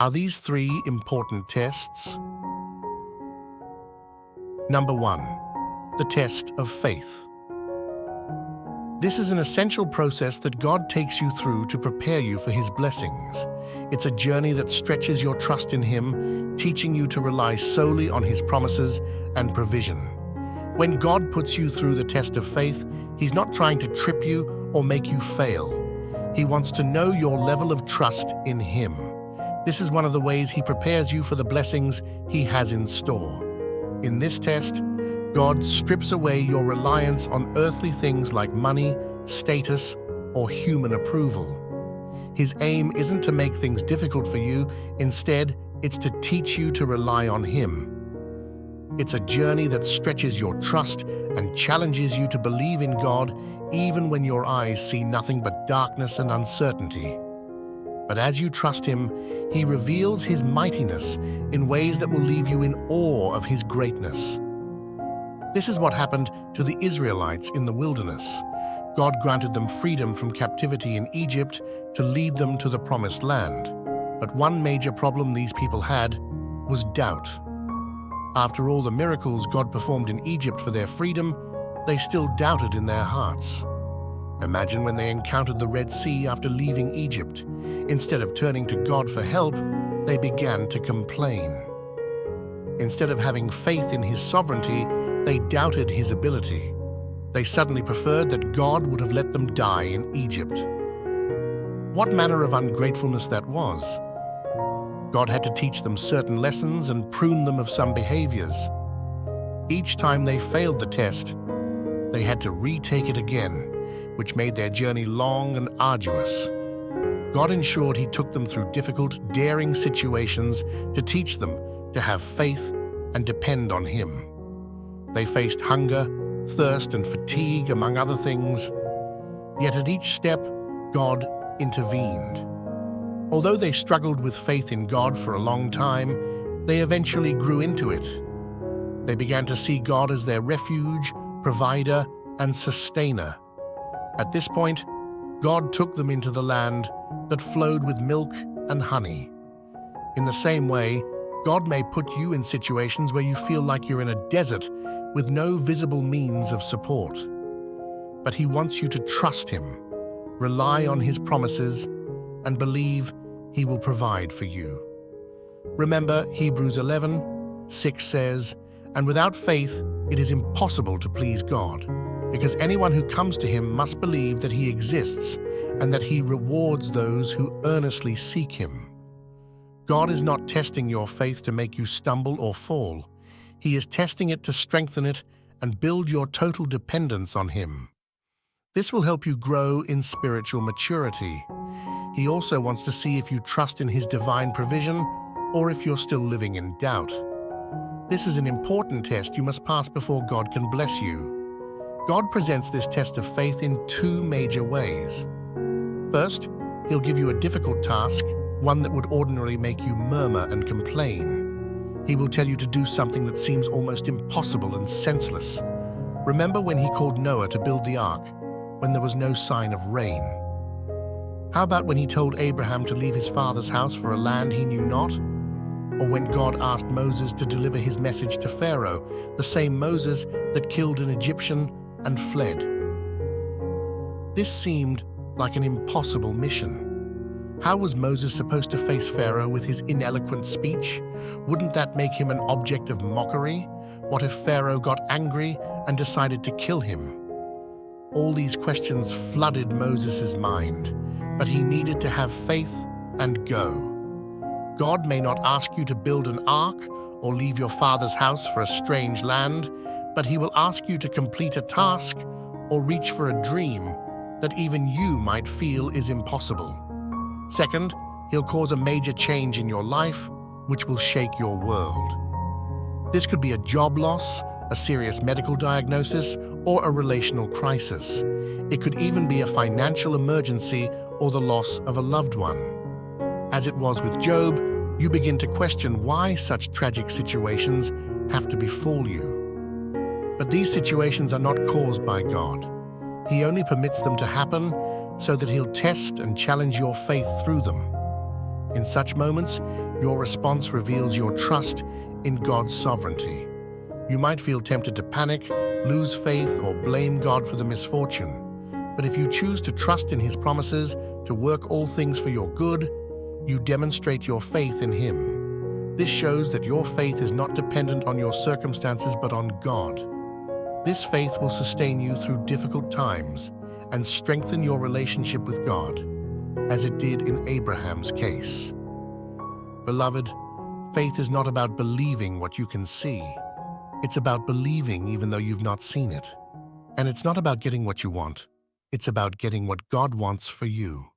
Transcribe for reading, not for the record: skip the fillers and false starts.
Are these three important tests? Number 1. The test of faith. This is an essential process that God takes you through to prepare you for His blessings. It's a journey that stretches your trust in Him, teaching you to rely solely on His promises and provision. When God puts you through the test of faith, He's not trying to trip you or make you fail. He wants to know your level of trust in Him. This is one of the ways He prepares you for the blessings He has in store. In this test, God strips away your reliance on earthly things like money, status, or human approval. His aim isn't to make things difficult for you. Instead, it's to teach you to rely on Him. It's a journey that stretches your trust and challenges you to believe in God even when your eyes see nothing but darkness and uncertainty. But as you trust Him, He reveals His mightiness in ways that will leave you in awe of His greatness. This is what happened to the Israelites in the wilderness. God granted them freedom from captivity in Egypt to lead them to the promised land. But one major problem these people had was doubt. After all the miracles God performed in Egypt for their freedom, they still doubted in their hearts. Imagine when they encountered the Red Sea after leaving Egypt. Instead of turning to God for help, they began to complain. Instead of having faith in His sovereignty, they doubted His ability. They suddenly preferred that God would have let them die in Egypt. What manner of ungratefulness that was! God had to teach them certain lessons and prune them of some behaviors. Each time they failed the test, they had to retake it again, which made their journey long and arduous. God ensured He took them through difficult, daring situations to teach them to have faith and depend on Him. They faced hunger, thirst, and fatigue, among other things. Yet at each step, God intervened. Although they struggled with faith in God for a long time, they eventually grew into it. They began to see God as their refuge, provider, and sustainer. At this point, God took them into the land that flowed with milk and honey. In the same way, God may put you in situations where you feel like you're in a desert with no visible means of support. But He wants you to trust Him, rely on His promises, and believe He will provide for you. Remember, Hebrews 11:6 says, "And without faith it is impossible to please God, because anyone who comes to Him must believe that He exists and that He rewards those who earnestly seek Him." God is not testing your faith to make you stumble or fall. He is testing it to strengthen it and build your total dependence on Him. This will help you grow in spiritual maturity. He also wants to see if you trust in His divine provision or if you're still living in doubt. This is an important test you must pass before God can bless you. God presents this test of faith in two major ways. First, He'll give you a difficult task, one that would ordinarily make you murmur and complain. He will tell you to do something that seems almost impossible and senseless. Remember when He called Noah to build the ark, when there was no sign of rain? How about when He told Abraham to leave his father's house for a land he knew not? Or when God asked Moses to deliver His message to Pharaoh, the same Moses that killed an Egyptian and fled? This seemed like an impossible mission. How was Moses supposed to face Pharaoh with his ineloquent speech? Wouldn't that make him an object of mockery? What if Pharaoh got angry and decided to kill him? All these questions flooded Moses' mind, but he needed to have faith and go. God may not ask you to build an ark or leave your father's house for a strange land, but He will ask you to complete a task or reach for a dream that even you might feel is impossible. Second, He'll cause a major change in your life, which will shake your world. This could be a job loss, a serious medical diagnosis, or a relational crisis. It could even be a financial emergency or the loss of a loved one. As it was with Job, you begin to question why such tragic situations have to befall you. But these situations are not caused by God. He only permits them to happen so that He'll test and challenge your faith through them. In such moments, Your response reveals your trust in God's sovereignty. You might feel tempted to panic, lose faith, or blame God for the misfortune. But if you choose to trust in His promises to work all things for your good, you demonstrate your faith in Him. This shows that your faith is not dependent on your circumstances but on God. This faith will sustain you through difficult times and strengthen your relationship with God, as it did in Abraham's case. Beloved, faith is not about believing what you can see. It's about believing even though you've not seen it. And it's not about getting what you want. It's about getting what God wants for you.